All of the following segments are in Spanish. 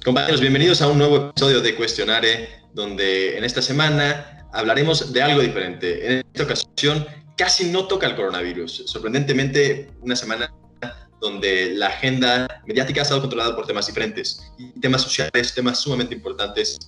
Compañeros, bienvenidos a un nuevo episodio de Cuestionare, donde en esta semana hablaremos de algo diferente. En esta ocasión casi no toca el coronavirus. Sorprendentemente, una semana donde la agenda mediática ha estado controlada por temas diferentes, y temas sociales, temas sumamente importantes,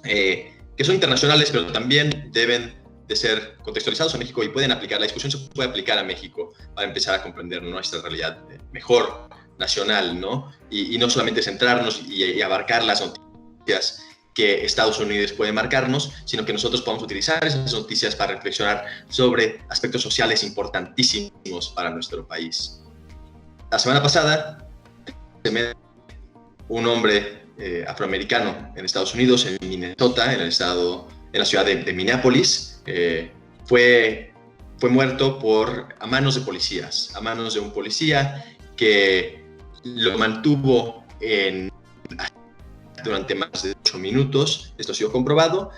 que son internacionales, pero también deben de ser contextualizados a México y pueden aplicar. La discusión se puede aplicar a México para empezar a comprender nuestra realidad mejor, nacional, ¿no? Y no solamente centrarnos y abarcar las noticias que Estados Unidos puede marcarnos, sino que nosotros podamos utilizar esas noticias para reflexionar sobre aspectos sociales importantísimos para nuestro país. La semana pasada, un hombre afroamericano en Estados Unidos, en Minnesota, en la ciudad de Minneapolis, fue muerto a manos de policías, a manos de un policía que lo mantuvo durante más de 8 minutos. Esto ha sido comprobado,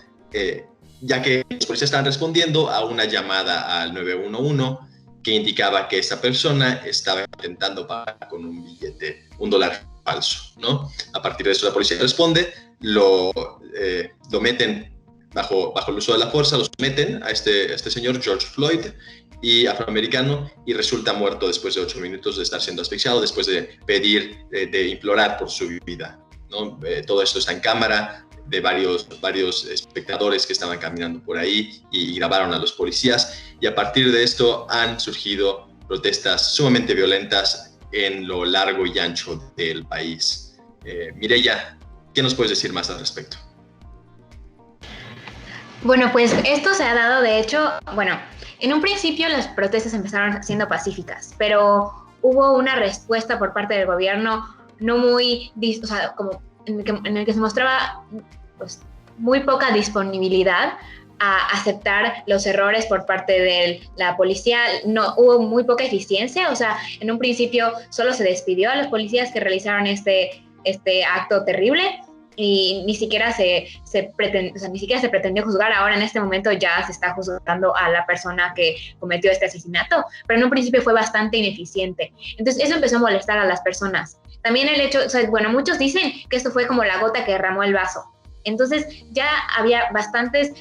ya que los policías estaban respondiendo a una llamada al 911 que indicaba que esta persona estaba intentando pagar con un billete, $1 falso, ¿no? A partir de eso la policía responde, lo meten bajo el uso de la fuerza, lo someten a este señor George Floyd, y afroamericano, y resulta muerto después de 8 minutos de estar siendo asfixiado, después de pedir, de implorar por su vida, ¿no? Todo esto está en cámara de varios espectadores que estaban caminando por ahí y grabaron a los policías, y a partir de esto han surgido protestas sumamente violentas en lo largo y ancho del país. Mireya, ¿qué nos puedes decir más al respecto? Bueno, pues esto se ha dado, de hecho, en un principio las protestas empezaron siendo pacíficas, pero hubo una respuesta por parte del gobierno no muy, como en el que se mostraba pues, muy poca disponibilidad a aceptar los errores por parte de la policía. No, hubo muy poca eficiencia, en un principio solo se despidió a los policías que realizaron este acto terrible, y ni siquiera se pretendió juzgar. Ahora en este momento ya se está juzgando a la persona que cometió este asesinato, pero en un principio fue bastante ineficiente. Entonces eso empezó a molestar a las personas. También el hecho, muchos dicen que esto fue como la gota que derramó el vaso. Entonces ya había bastante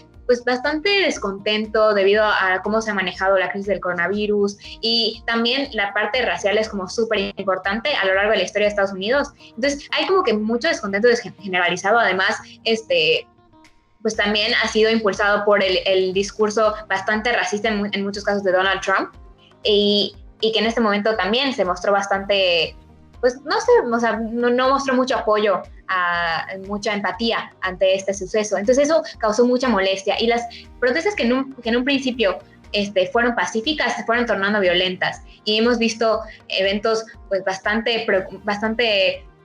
descontento debido a cómo se ha manejado la crisis del coronavirus, y también la parte racial es como súper importante a lo largo de la historia de Estados Unidos. Entonces hay como que mucho descontento generalizado. Además, pues también ha sido impulsado por el discurso bastante racista en muchos casos de Donald Trump, y que en este momento también se mostró bastante, pues no sé, no mostró mucho apoyo, mucha empatía ante este suceso. Entonces eso causó mucha molestia, y las protestas que en un principio fueron pacíficas se fueron tornando violentas, y hemos visto eventos pues bastante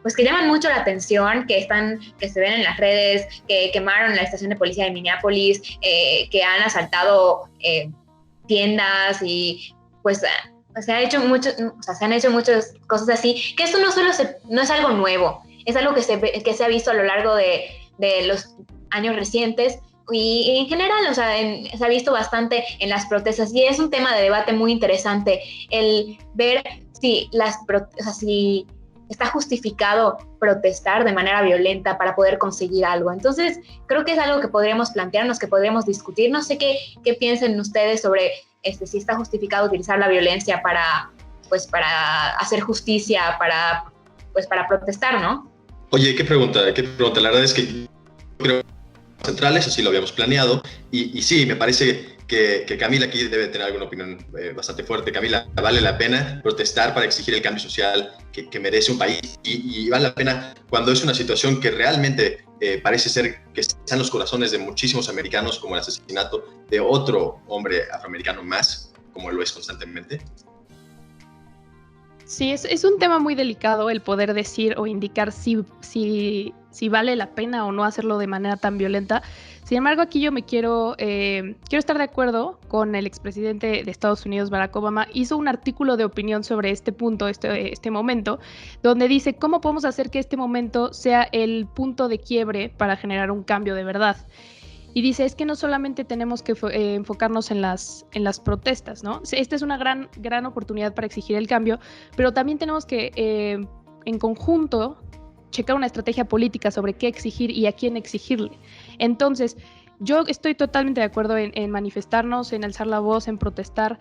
pues que llaman mucho la atención, que se ven en las redes, que quemaron la estación de policía de Minneapolis, que han asaltado tiendas, y pues se han hecho muchas cosas así, que esto no es algo nuevo, es algo que se ha visto a lo largo de los años recientes, y en general, se ha visto bastante en las protestas, y es un tema de debate muy interesante el ver si está justificado protestar de manera violenta para poder conseguir algo. Entonces, creo que es algo que podríamos plantearnos, que podríamos discutir. No sé qué piensen ustedes sobre si está justificado utilizar la violencia para hacer justicia, para protestar, ¿no? Oye, qué pregunta. La verdad es que yo creo que centrales, así lo habíamos planeado, y sí, me parece que Camila aquí debe tener alguna opinión bastante fuerte. Camila, ¿vale la pena protestar para exigir el cambio social que merece un país? Y vale la pena cuando es una situación que realmente parece ser que está en los corazones de muchísimos americanos, como el asesinato de otro hombre afroamericano más, como lo es constantemente. Sí, es un tema muy delicado el poder decir o indicar si vale la pena o no hacerlo de manera tan violenta. Sin embargo, aquí yo quiero estar de acuerdo con el expresidente de Estados Unidos, Barack Obama. Hizo un artículo de opinión sobre este punto, este momento, donde dice cómo podemos hacer que este momento sea el punto de quiebre para generar un cambio de verdad. Y dice, es que no solamente tenemos que enfocarnos en las protestas, ¿no? Esta es una gran oportunidad para exigir el cambio, pero también tenemos que, en conjunto, checar una estrategia política sobre qué exigir y a quién exigirle. Entonces, yo estoy totalmente de acuerdo en manifestarnos, en alzar la voz, en protestar.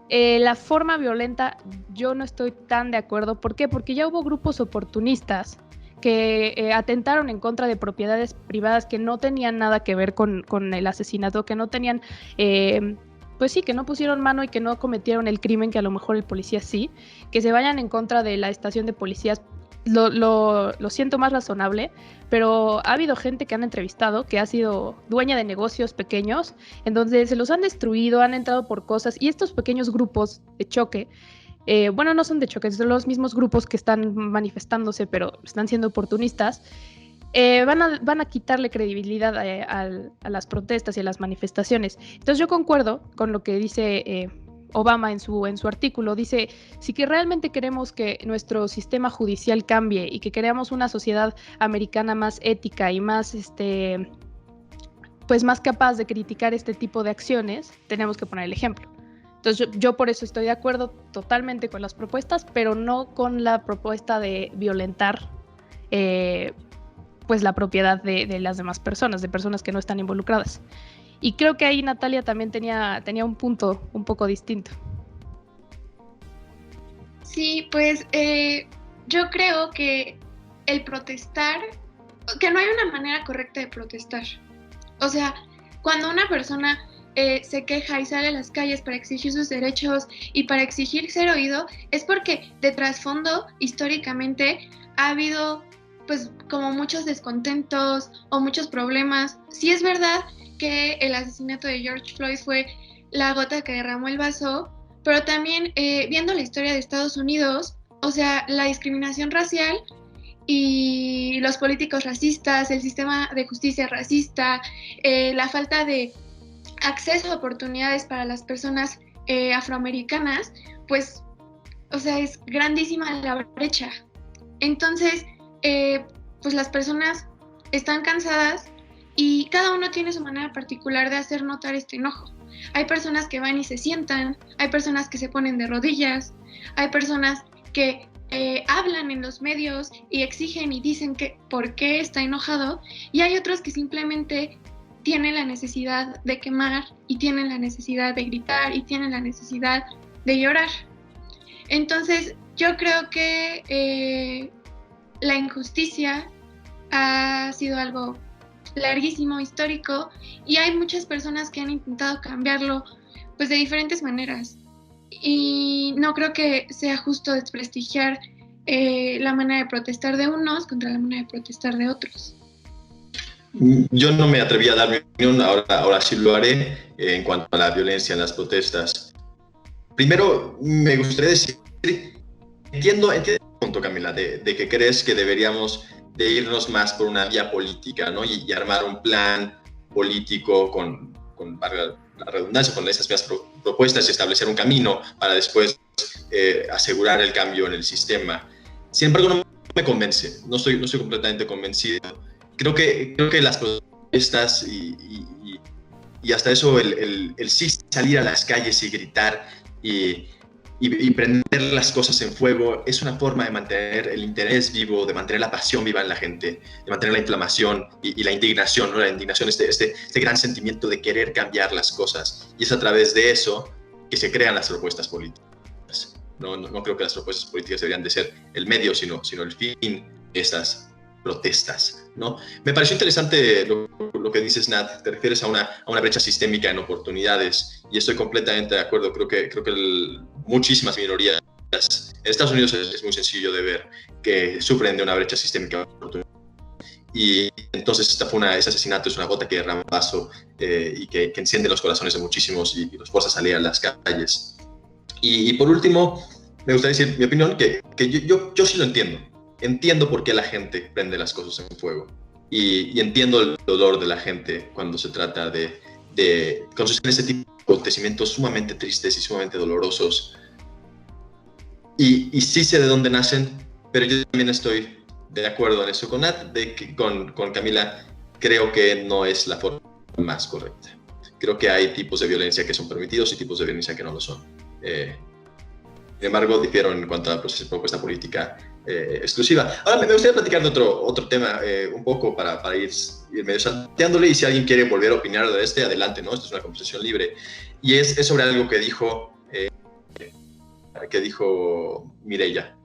La forma violenta, yo no estoy tan de acuerdo. ¿Por qué? Porque ya hubo grupos oportunistas que atentaron en contra de propiedades privadas que no tenían nada que ver con el asesinato, que no tenían... pues sí, que no pusieron mano y que no cometieron el crimen que a lo mejor el policía sí, que se vayan en contra de la estación de policías. Lo siento más razonable, pero ha habido gente que han entrevistado que ha sido dueña de negocios pequeños, en donde se los han destruido, han entrado por cosas, y estos pequeños grupos de choque, bueno, no son de choque, son los mismos grupos que están manifestándose, pero están siendo oportunistas, van a quitarle credibilidad a las protestas y a las manifestaciones. Entonces yo concuerdo con lo que dice Obama en su artículo. Dice, si que realmente queremos que nuestro sistema judicial cambie y que queremos una sociedad americana más ética y más, pues más capaz de criticar este tipo de acciones, tenemos que poner el ejemplo. Entonces yo por eso estoy de acuerdo totalmente con las propuestas, pero no con la propuesta de violentar pues la propiedad de las demás personas, de personas que no están involucradas. Y creo que ahí Natalia también tenía un punto un poco distinto. Sí, pues yo creo que el protestar, que no hay una manera correcta de protestar. O sea, cuando una persona se queja y sale a las calles para exigir sus derechos y para exigir ser oído, es porque de trasfondo, históricamente, ha habido pues como muchos descontentos o muchos problemas. Sí es verdad que el asesinato de George Floyd fue la gota que derramó el vaso, pero también viendo la historia de Estados Unidos, o sea, la discriminación racial y los políticos racistas, el sistema de justicia racista, la falta de acceso a oportunidades para las personas afroamericanas, pues, o sea, es grandísima la brecha. Entonces, pues las personas están cansadas y cada uno tiene su manera particular de hacer notar este enojo. Hay personas que van y se sientan, hay personas que se ponen de rodillas, hay personas que hablan en los medios y exigen y dicen que por qué está enojado, y hay otros que simplemente tienen la necesidad de quemar y tienen la necesidad de gritar y tienen la necesidad de llorar. Entonces, yo creo que la injusticia ha sido algo larguísimo, histórico, y hay muchas personas que han intentado cambiarlo pues de diferentes maneras, y no creo que sea justo desprestigiar la manera de protestar de unos contra la manera de protestar de otros. Yo no me atreví a dar mi opinión, ahora sí lo haré en cuanto a la violencia en las protestas. Primero, me gustaría decir, entiendo el punto, Camila, de que crees que deberíamos de irnos más por una vía política, ¿no? Y armar un plan político con la redundancia, con esas mismas propuestas y establecer un camino para después asegurar el cambio en el sistema. Sin embargo, no me convence, no estoy completamente convencido. Creo que las protestas y hasta eso, el sí salir a las calles y gritar y prender las cosas en fuego es una forma de mantener el interés vivo, de mantener la pasión viva en la gente, de mantener la inflamación y la indignación, ¿no? La indignación, este gran sentimiento de querer cambiar las cosas. Y es a través de eso que se crean las propuestas políticas. No creo que las propuestas políticas deberían de ser el medio, sino el fin de estas protestas, ¿no? Me pareció interesante lo que dices, Nat. Te refieres a una brecha sistémica en oportunidades, y estoy completamente de acuerdo. Creo que muchísimas minorías en Estados Unidos es muy sencillo de ver que sufren de una brecha sistémica de oportunidades. Y entonces ese asesinato es una gota que derrama el vaso y que enciende los corazones de muchísimos y los fuerza a salir a las calles. Y por último, me gustaría decir mi opinión, que yo sí lo entiendo. Entiendo por qué la gente prende las cosas en fuego. y entiendo el dolor de la gente cuando se trata cuando suceden ese tipo de acontecimientos sumamente tristes y sumamente dolorosos. Y sí sé de dónde nacen, pero yo también estoy de acuerdo en eso con Nat, con Camila. Creo que no es la forma más correcta. Creo que hay tipos de violencia que son permitidos y tipos de violencia que no lo son. Sin embargo, difiero en cuanto a la propuesta política exclusiva. Ahora me gustaría platicar de otro tema un poco para ir medio salteándole, y si alguien quiere volver a opinar de adelante, ¿no? Esto es una conversación libre. Y es sobre algo que dijo Mireia.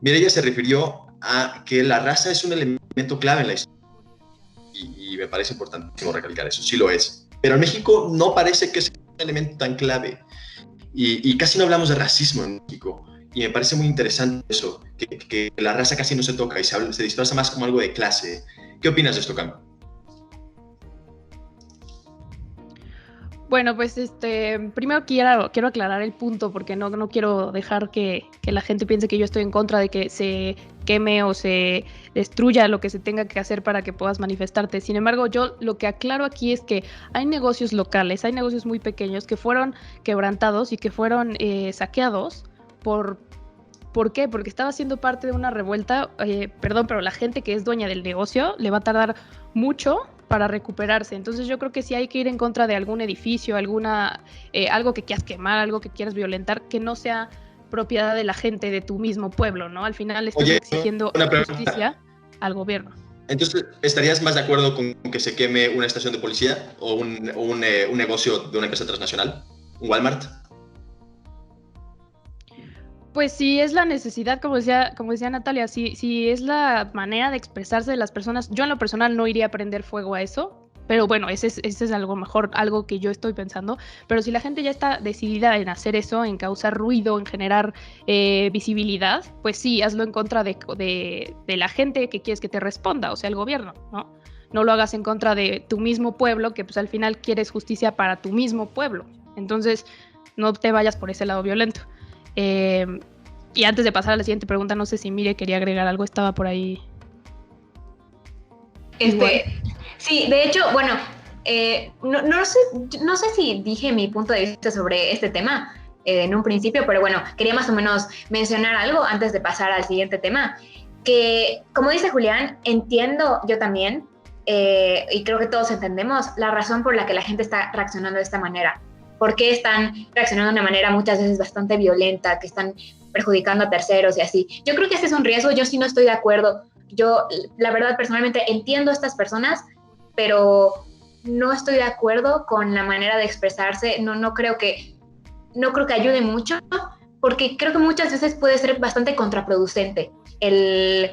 Mireia se refirió a que la raza es un elemento clave en la historia. Y me parece importantísimo recalcar eso, sí lo es. Pero en México no parece que sea un elemento tan clave. Y casi no hablamos de racismo en México. Y me parece muy interesante eso, que la raza casi no se toca y se disfraza más como algo de clase. ¿Qué opinas de esto, Cam? Bueno, pues primero quiero aclarar el punto, porque no quiero dejar que la gente piense que yo estoy en contra de que se queme o se destruya lo que se tenga que hacer para que puedas manifestarte. Sin embargo, yo lo que aclaro aquí es que hay negocios locales, hay negocios muy pequeños que fueron quebrantados y que fueron saqueados ¿Por qué? Porque estaba siendo parte de una revuelta, perdón, pero la gente que es dueña del negocio le va a tardar mucho para recuperarse. Entonces yo creo que si hay que ir en contra de algún edificio, algo que quieras quemar, algo que quieras violentar, que no sea propiedad de la gente de tu mismo pueblo, ¿no? Al final estás exigiendo justicia al gobierno. Entonces, ¿estarías más de acuerdo con que se queme una estación de policía o un negocio de una empresa transnacional? ¿Un Walmart? Pues si es la necesidad, como decía Natalia, si es la manera de expresarse de las personas, yo en lo personal no iría a prender fuego a eso, pero bueno, ese es algo mejor, algo que yo estoy pensando. Pero si la gente ya está decidida en hacer eso, en causar ruido, en generar visibilidad, pues sí, hazlo en contra de la gente que quieres que te responda, o sea, el gobierno, ¿no? No lo hagas en contra de tu mismo pueblo, que pues al final quieres justicia para tu mismo pueblo. Entonces, no te vayas por ese lado violento. Y antes de pasar a la siguiente pregunta, no sé si Mire quería agregar algo, estaba por ahí. Sí, de hecho, bueno, no sé si dije mi punto de vista sobre este tema en un principio, pero bueno, quería más o menos mencionar algo antes de pasar al siguiente tema, que como dice Julián, entiendo yo también, y creo que todos entendemos la razón por la que la gente está reaccionando de esta manera. ¿Por qué están reaccionando de una manera muchas veces bastante violenta, que están perjudicando a terceros y así? Yo creo que este es un riesgo, yo sí no estoy de acuerdo. Yo, la verdad, personalmente entiendo a estas personas, pero no estoy de acuerdo con la manera de expresarse. No creo que ayude mucho, porque creo que muchas veces puede ser bastante contraproducente. El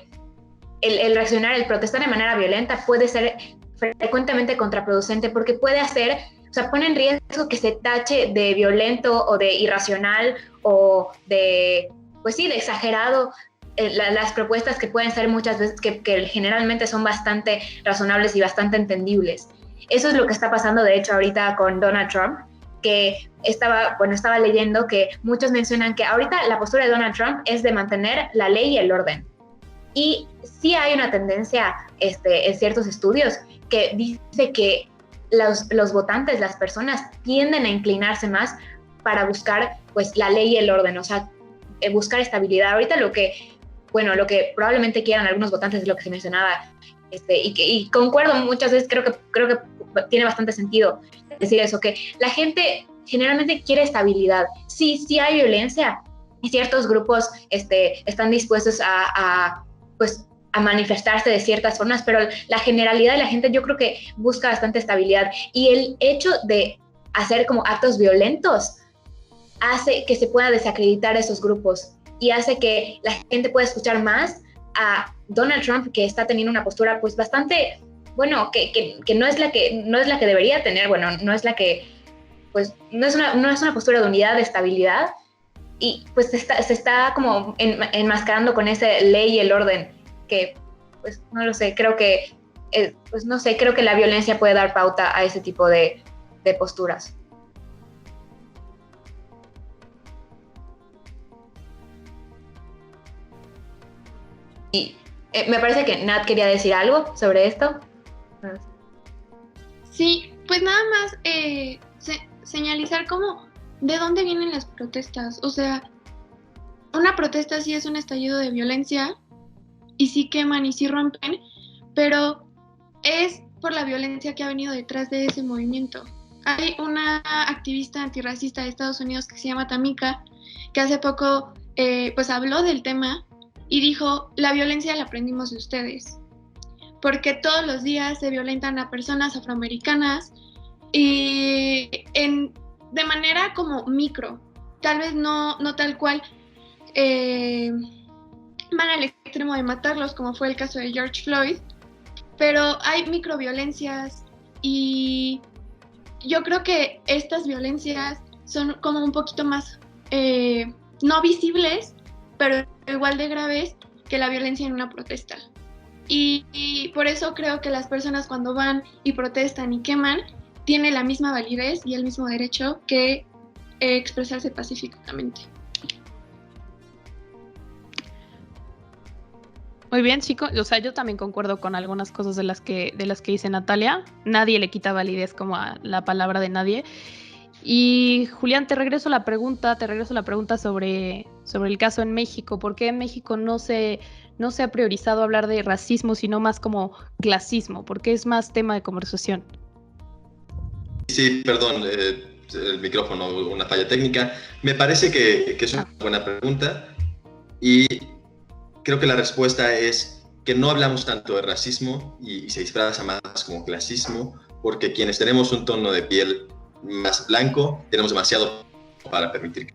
reaccionar, el protestar de manera violenta puede ser frecuentemente contraproducente, porque puede hacer... O sea, pone en riesgo que se tache de violento o de irracional o de, pues sí, de exagerado las propuestas que pueden ser muchas veces, que generalmente son bastante razonables y bastante entendibles. Eso es lo que está pasando, de hecho, ahorita con Donald Trump, que estaba leyendo que muchos mencionan que ahorita la postura de Donald Trump es de mantener la ley y el orden. Y sí hay una tendencia en ciertos estudios que dice que los votantes, las personas, tienden a inclinarse más para buscar pues la ley y el orden, o sea, buscar estabilidad. Ahorita lo que probablemente quieran algunos votantes es lo que se mencionaba, y concuerdo muchas veces, creo que tiene bastante sentido decir eso, que la gente generalmente quiere estabilidad. Sí hay violencia y ciertos grupos están dispuestos a manifestarse de ciertas formas, pero la generalidad de la gente yo creo que busca bastante estabilidad, y el hecho de hacer como actos violentos hace que se pueda desacreditar esos grupos y hace que la gente pueda escuchar más a Donald Trump, que está teniendo una postura pues bastante, bueno, que no es la que debería tener, bueno, no es la que, pues no es una postura de unidad, de estabilidad, y pues se está como enmascarando con ese ley y el orden, que pues no lo sé, creo que creo que la violencia puede dar pauta a ese tipo de posturas. Y me parece que Nat quería decir algo sobre esto. Sí, pues nada más señalizar como de dónde vienen las protestas. O sea, una protesta sí es un estallido de violencia y sí queman y sí rompen, pero es por la violencia que ha venido detrás de ese movimiento. Hay una activista antirracista de Estados Unidos que se llama Tamika, que hace poco pues habló del tema y dijo, la violencia la aprendimos de ustedes, porque todos los días se violentan a personas afroamericanas y de manera como micro, tal vez no tal cual van al extremo de matarlos, como fue el caso de George Floyd, pero hay microviolencias y yo creo que estas violencias son como un poquito más no visibles, pero igual de graves que la violencia en una protesta. Y por eso creo que las personas cuando van y protestan y queman tienen la misma validez y el mismo derecho que expresarse pacíficamente. Muy bien, chicos. O sea, yo también concuerdo con algunas cosas de las que dice Natalia. Nadie le quita validez como a la palabra de nadie. Y Julián, te regreso la pregunta sobre el caso en México. ¿Por qué en México no se ha priorizado hablar de racismo, sino más como clasismo? ¿Por qué es más tema de conversación? Sí, perdón, el micrófono, una falla técnica. Me parece que es una buena pregunta y creo que la respuesta es que no hablamos tanto de racismo y se disfraza más como clasismo, porque quienes tenemos un tono de piel más blanco tenemos demasiado para permitir que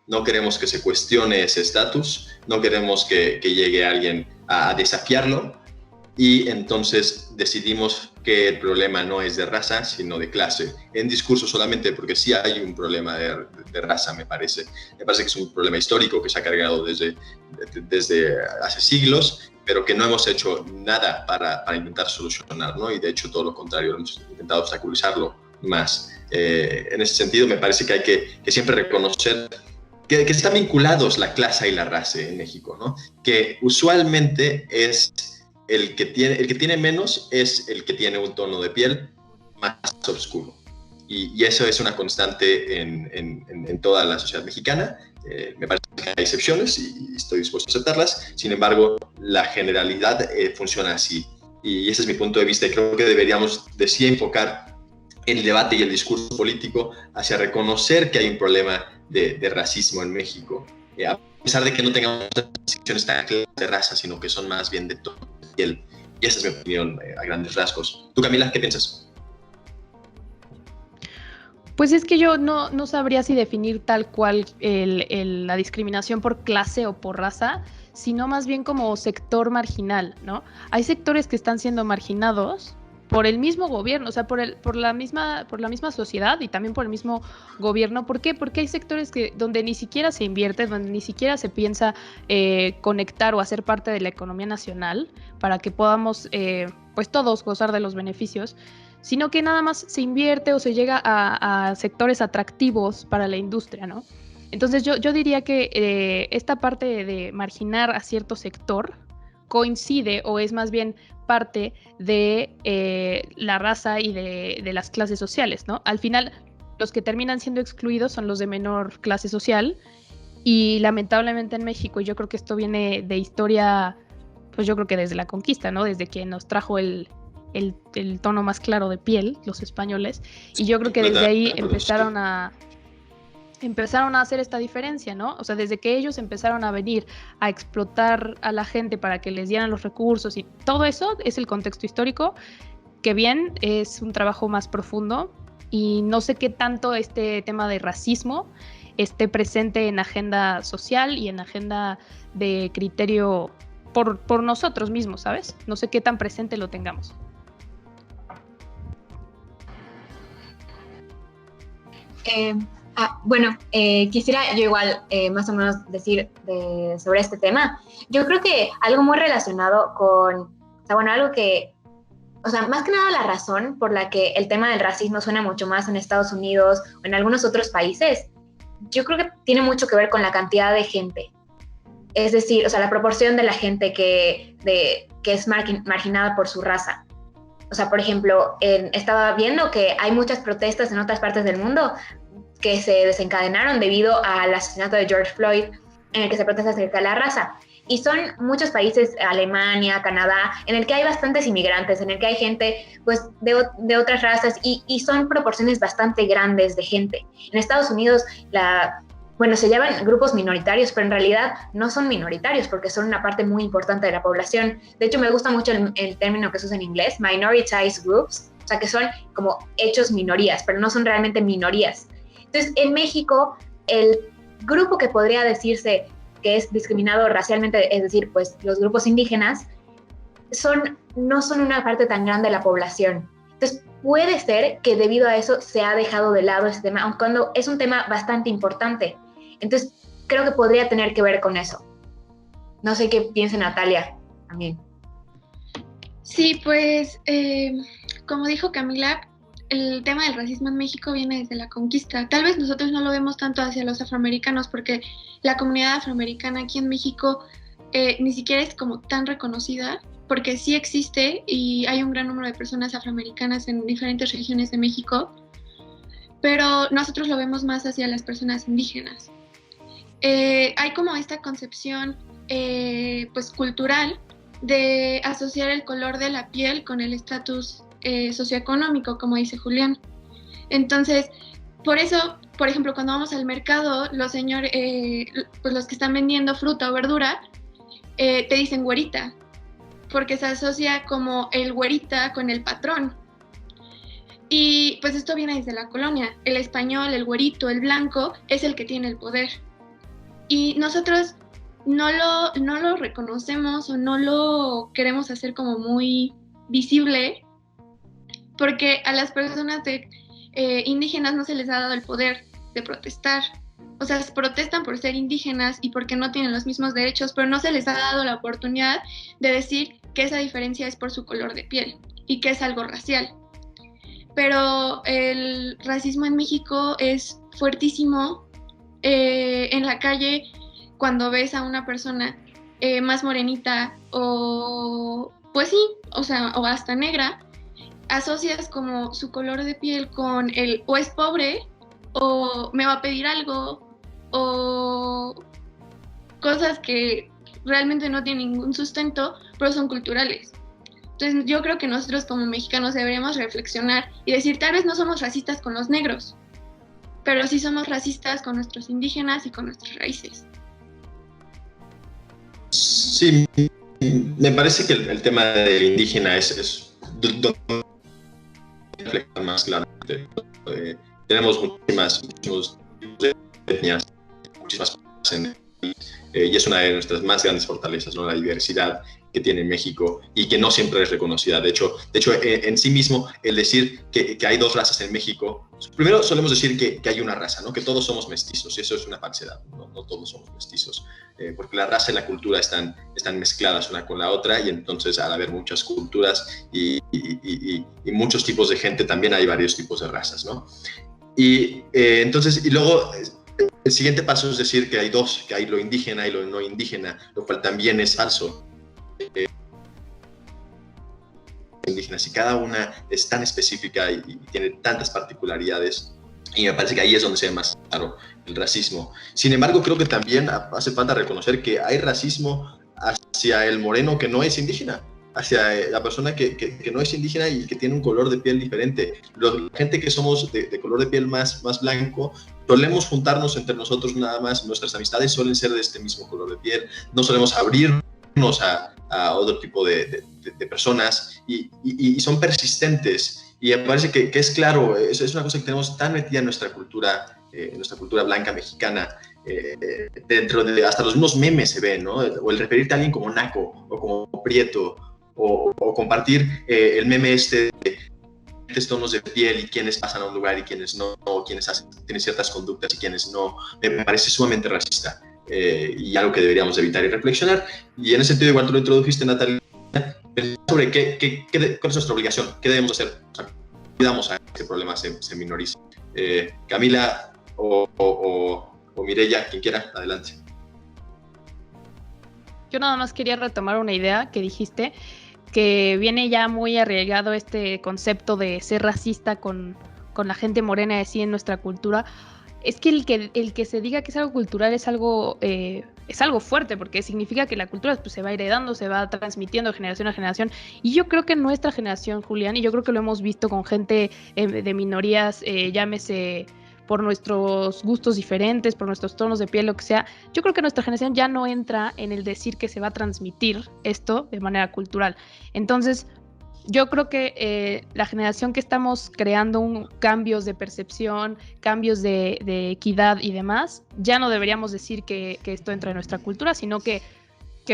no queremos que se cuestione ese estatus, no queremos que llegue alguien a desafiarlo, y entonces decidimos que el problema no es de raza, sino de clase, en discurso solamente, porque sí hay un problema de raza, me parece que es un problema histórico que se ha cargado desde hace siglos, pero que no hemos hecho nada para intentar solucionar, ¿no? Y de hecho todo lo contrario, hemos intentado obstaculizarlo más. En ese sentido me parece que hay que siempre reconocer que están vinculados la clase y la raza en México, ¿no? Que usualmente es el que tiene menos es el que tiene un tono de piel más oscuro. Y eso es una constante en toda la sociedad mexicana. Me parece que hay excepciones y estoy dispuesto a aceptarlas. Sin embargo, la generalidad funciona así. Y ese es mi punto de vista. Y creo que deberíamos de sí enfocar el debate y el discurso político hacia reconocer que hay un problema de racismo en México. A pesar de que no tengamos discusiones tan claras de raza, sino que son más bien de tono de piel. Y esa es mi opinión a grandes rasgos. ¿Tú, Camila, qué piensas? Pues es que yo no sabría si definir tal cual la discriminación por clase o por raza, sino más bien como sector marginal, ¿no? Hay sectores que están siendo marginados por el mismo gobierno, o sea, por la misma sociedad y también por el mismo gobierno. ¿Por qué? Porque hay sectores donde ni siquiera se invierte, donde ni siquiera se piensa conectar o hacer parte de la economía nacional para que podamos, pues todos gozar de los beneficios, sino que nada más se invierte o se llega a sectores atractivos para la industria, ¿no? Entonces yo diría que esta parte de marginar a cierto sector coincide o es más bien parte de la raza y de las clases sociales, ¿no? Al final, los que terminan siendo excluidos son los de menor clase social y lamentablemente en México, yo creo que esto viene de historia, pues yo creo que desde la conquista, ¿no? Desde que nos trajo el tono más claro de piel, los españoles, y yo creo que desde ahí empezaron a hacer esta diferencia, ¿no? O sea, desde que ellos empezaron a venir a explotar a la gente para que les dieran los recursos y todo eso es el contexto histórico, que bien es un trabajo más profundo y no sé qué tanto este tema de racismo esté presente en agenda social y en agenda de criterio por nosotros mismos, ¿sabes? No sé qué tan presente lo tengamos. Bueno, quisiera yo igual más o menos decir sobre este tema. Yo creo que algo muy relacionado con, o sea, bueno, algo que, o sea, más que nada la razón por la que el tema del racismo suena mucho más en Estados Unidos o en algunos otros países, yo creo que tiene mucho que ver con la cantidad de gente. Es decir, o sea, la proporción de la gente que es marginada por su raza. O sea, por ejemplo, estaba viendo que hay muchas protestas en otras partes del mundo que se desencadenaron debido al asesinato de George Floyd, en el que se protesta acerca de la raza. Y son muchos países, Alemania, Canadá, en el que hay bastantes inmigrantes, en el que hay gente pues, de otras razas y son proporciones bastante grandes de gente. En Estados Unidos, se llaman grupos minoritarios, pero en realidad no son minoritarios porque son una parte muy importante de la población. De hecho, me gusta mucho el término que se usa en inglés, minoritized groups, o sea, que son como hechos minorías, pero no son realmente minorías. Entonces, en México, el grupo que podría decirse que es discriminado racialmente, es decir, pues los grupos indígenas, no son una parte tan grande de la población. Entonces, puede ser que debido a eso se ha dejado de lado este tema, aun cuando es un tema bastante importante. Entonces, creo que podría tener que ver con eso. No sé qué piensa Natalia también. Sí, pues, como dijo Camila, el tema del racismo en México viene desde la conquista. Tal vez nosotros no lo vemos tanto hacia los afroamericanos porque la comunidad afroamericana aquí en México ni siquiera es como tan reconocida, porque sí existe y hay un gran número de personas afroamericanas en diferentes regiones de México, pero nosotros lo vemos más hacia las personas indígenas. Hay como esta concepción pues cultural de asociar el color de la piel con el estatus socioeconómico, como dice Julián. Entonces, por eso, por ejemplo, cuando vamos al mercado, los señores, pues los que están vendiendo fruta o verdura, te dicen güerita, porque se asocia como el güerita con el patrón. Y pues esto viene desde la colonia. El español, el güerito, el blanco, es el que tiene el poder. Y nosotros no lo reconocemos o no lo queremos hacer como muy visible, porque a las personas indígenas no se les ha dado el poder de protestar. O sea, protestan por ser indígenas y porque no tienen los mismos derechos, pero no se les ha dado la oportunidad de decir que esa diferencia es por su color de piel y que es algo racial. Pero el racismo en México es fuertísimo. En la calle, cuando ves a una persona más morenita o pues sí, o sea, o hasta negra, asocias como su color de piel con o es pobre o me va a pedir algo o cosas que realmente no tienen ningún sustento, pero son culturales. Entonces yo creo que nosotros como mexicanos deberíamos reflexionar y decir, tal vez no somos racistas con los negros, pero sí somos racistas con nuestros indígenas y con nuestras raíces. Sí, me parece que el tema del indígena es más claramente. Tenemos muchísimas etnias, muchísimas cosas y es una de nuestras más grandes fortalezas, ¿no? La diversidad que tiene México y que no siempre es reconocida. De hecho en sí mismo, el decir que hay dos razas en México, primero solemos decir que hay una raza, ¿no? Que todos somos mestizos, y eso es una falsedad, no todos somos mestizos, porque la raza y la cultura están mezcladas una con la otra, y entonces al haber muchas culturas y muchos tipos de gente, también hay varios tipos de razas, ¿no? Y luego el siguiente paso es decir que hay dos, que hay lo indígena y lo no indígena, lo cual también es falso. Indígenas, y cada una es tan específica y tiene tantas particularidades, y me parece que ahí es donde se ve más claro el racismo. Sin embargo, creo que también hace falta reconocer que hay racismo hacia el moreno que no es indígena, hacia la persona que no es indígena y que tiene un color de piel diferente. La gente que somos de color de piel más blanco, solemos juntarnos entre nosotros nada más, nuestras amistades suelen ser de este mismo color de piel, no solemos abrirnos a otro tipo de personas y son persistentes, y me parece que es claro, es una cosa que tenemos tan metida en nuestra cultura blanca mexicana, dentro de hasta los mismos memes se ven, ¿no? O el referirte a alguien como naco o como prieto, o compartir el meme de tonos de piel y quienes pasan a un lugar y quienes no, quienes tienen ciertas conductas y quienes no, me parece sumamente racista. Y algo que deberíamos evitar y reflexionar. Y en ese sentido, igual tú lo introdujiste, Natalia, sobre cuál es nuestra obligación, qué debemos hacer, o sea, cuidamos a que ese problema se minorice. Camila o Mireya, quien quiera, adelante. Yo nada más quería retomar una idea que dijiste, que viene ya muy arraigado este concepto de ser racista con la gente morena así en nuestra cultura. Es que el que se diga que es algo cultural es algo fuerte, porque significa que la cultura pues, se va heredando, se va transmitiendo de generación a generación. Y yo creo que nuestra generación, Julián, y yo creo que lo hemos visto con gente de minorías, llámese por nuestros gustos diferentes, por nuestros tonos de piel, lo que sea, yo creo que nuestra generación ya no entra en el decir que se va a transmitir esto de manera cultural. Entonces, yo creo que la generación que estamos creando cambios de percepción, cambios de equidad y demás, ya no deberíamos decir que esto entra en nuestra cultura, sino que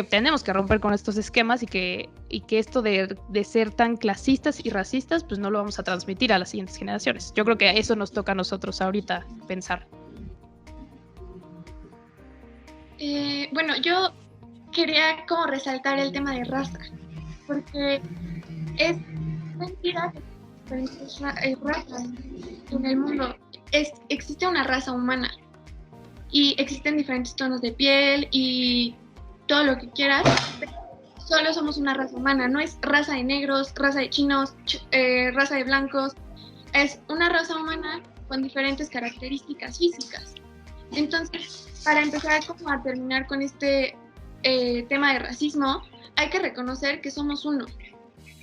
tenemos que romper con estos esquemas y que esto de ser tan clasistas y racistas, pues no lo vamos a transmitir a las siguientes generaciones. Yo creo que eso nos toca a nosotros ahorita pensar. Bueno, yo quería como resaltar el tema de raza, porque es mentira que hay razas en el mundo. Existe una raza humana y existen diferentes tonos de piel y todo lo que quieras, pero solo somos una raza humana, no es raza de negros, raza de chinos, raza de blancos, es una raza humana con diferentes características físicas. Entonces, para empezar como a terminar con este tema de racismo, hay que reconocer que somos uno,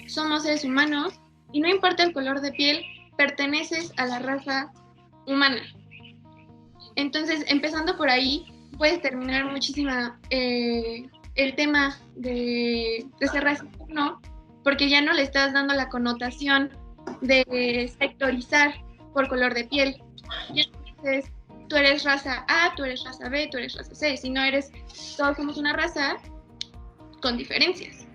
somos seres humanos y no importa el color de piel, perteneces a la raza humana. Entonces, empezando por ahí, puedes terminar muchísima el tema de ser racista, ¿no? Porque ya no le estás dando la connotación de sectorizar por color de piel. Y entonces, tú eres raza A, tú eres raza B, tú eres raza C. Si no eres, todos somos una raza con diferencias.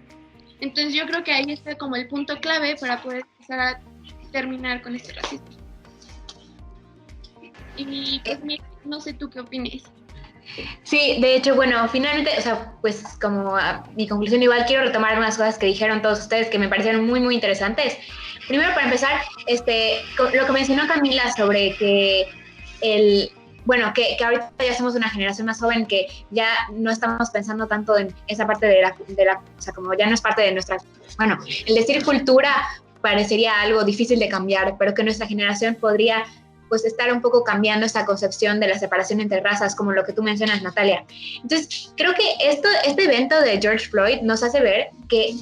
Entonces, yo creo que ahí está como el punto clave para poder empezar a terminar con este racismo. Y pues, no sé tú qué opines. Sí, de hecho, bueno, finalmente, o sea, pues como mi conclusión igual quiero retomar unas cosas que dijeron todos ustedes que me parecieron muy, muy interesantes. Primero, para empezar, lo que mencionó Camila sobre que que ahorita ya somos una generación más joven que ya no estamos pensando tanto en esa parte de la, o sea, como ya no es parte de nuestra, bueno, el decir cultura parecería algo difícil de cambiar, pero que nuestra generación podría pues estar un poco cambiando esa concepción de la separación entre razas, como lo que tú mencionas, Natalia. Entonces, creo que este evento de George Floyd nos hace ver que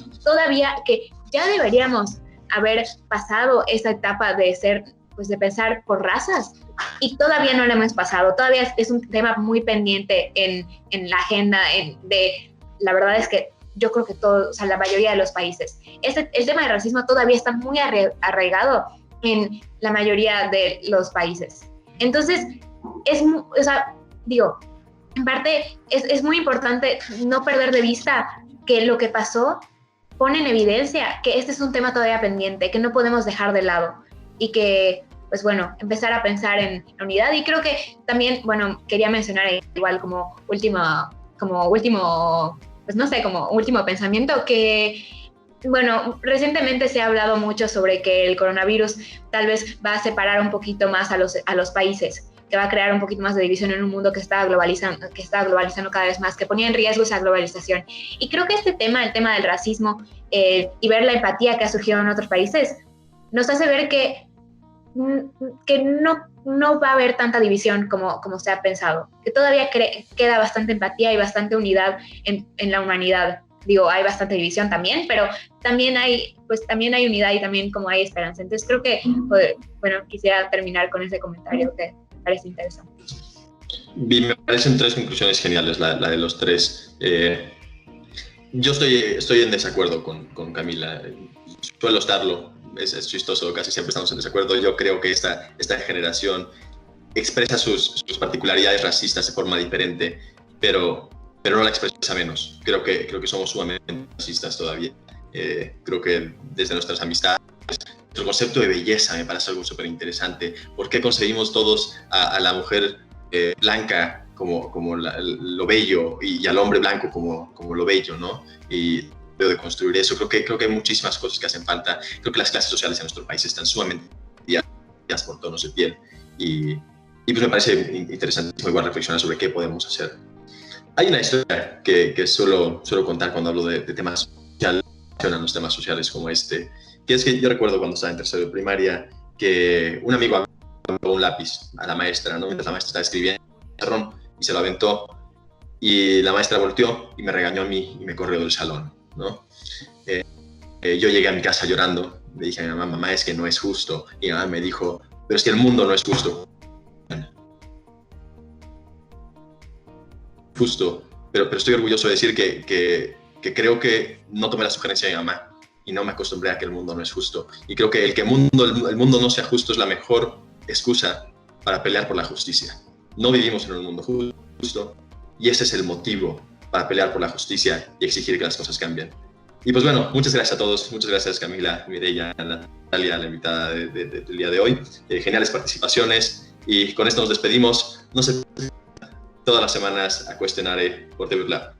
que ya deberíamos haber pasado esa etapa de de pensar por razas, y todavía no lo hemos pasado, todavía es un tema muy pendiente en la agenda la verdad es que yo creo que la mayoría de los países. El tema del racismo todavía está muy arraigado en la mayoría de los países. Entonces, en parte es muy importante no perder de vista que lo que pasó pone en evidencia que este es un tema todavía pendiente, que no podemos dejar de lado y que, pues bueno, empezar a pensar en unidad. Y creo que también, bueno, quería mencionar igual como último pensamiento que, bueno, recientemente se ha hablado mucho sobre que el coronavirus tal vez va a separar un poquito más a los países, que va a crear un poquito más de división en un mundo que está globalizando cada vez más, que ponía en riesgo esa globalización. Y creo que el tema del racismo y ver la empatía que ha surgido en otros países nos hace ver que no va a haber tanta división como se ha pensado, que todavía queda bastante empatía y bastante unidad en la humanidad. Digo, hay bastante división también, pero también hay unidad y también como hay esperanza. Entonces creo que, bueno, quisiera terminar con ese comentario que me parece interesante. Me parecen tres conclusiones geniales, la de los tres. Yo estoy en desacuerdo con Camila, suelo estarlo, es chistoso, casi siempre estamos en desacuerdo. Yo creo que esta generación expresa sus particularidades racistas de forma diferente, pero no la expresa menos. Creo que somos sumamente racistas todavía. Creo que desde nuestras amistades, nuestro concepto de belleza me parece algo súper interesante. ¿Por qué concebimos todos a la mujer blanca como lo bello y al hombre blanco como lo bello, ¿no? Y de construir eso, creo que hay muchísimas cosas que hacen falta. Creo que las clases sociales en nuestro país están sumamente divididas por tonos de piel y pues me parece interesante igual reflexionar sobre qué podemos hacer. Hay una historia que suelo contar cuando hablo de temas sociales, los temas sociales como este, que es que yo recuerdo cuando estaba en tercero de primaria que un amigo aventó un lápiz a la maestra, ¿no? Mientras la maestra estaba escribiendo y se lo aventó, y la maestra volteó y me regañó a mí y me corrió del salón, ¿no? Yo llegué a mi casa llorando, le dije a mi mamá, mamá, es que no es justo, y mi mamá me dijo, pero es que el mundo no es justo. Justo, pero estoy orgulloso de decir que creo que no tomé la sugerencia de mi mamá y no me acostumbré a que el mundo no es justo. Y creo que el mundo no sea justo es la mejor excusa para pelear por la justicia. No vivimos en un mundo justo y ese es el motivo para pelear por la justicia y exigir que las cosas cambien. Y pues bueno, muchas gracias a todos, muchas gracias Camila, Mireia, Natalia, la invitada del día de hoy. Geniales participaciones y con esto nos despedimos. No se todas las semanas a Questionare por TV Lab.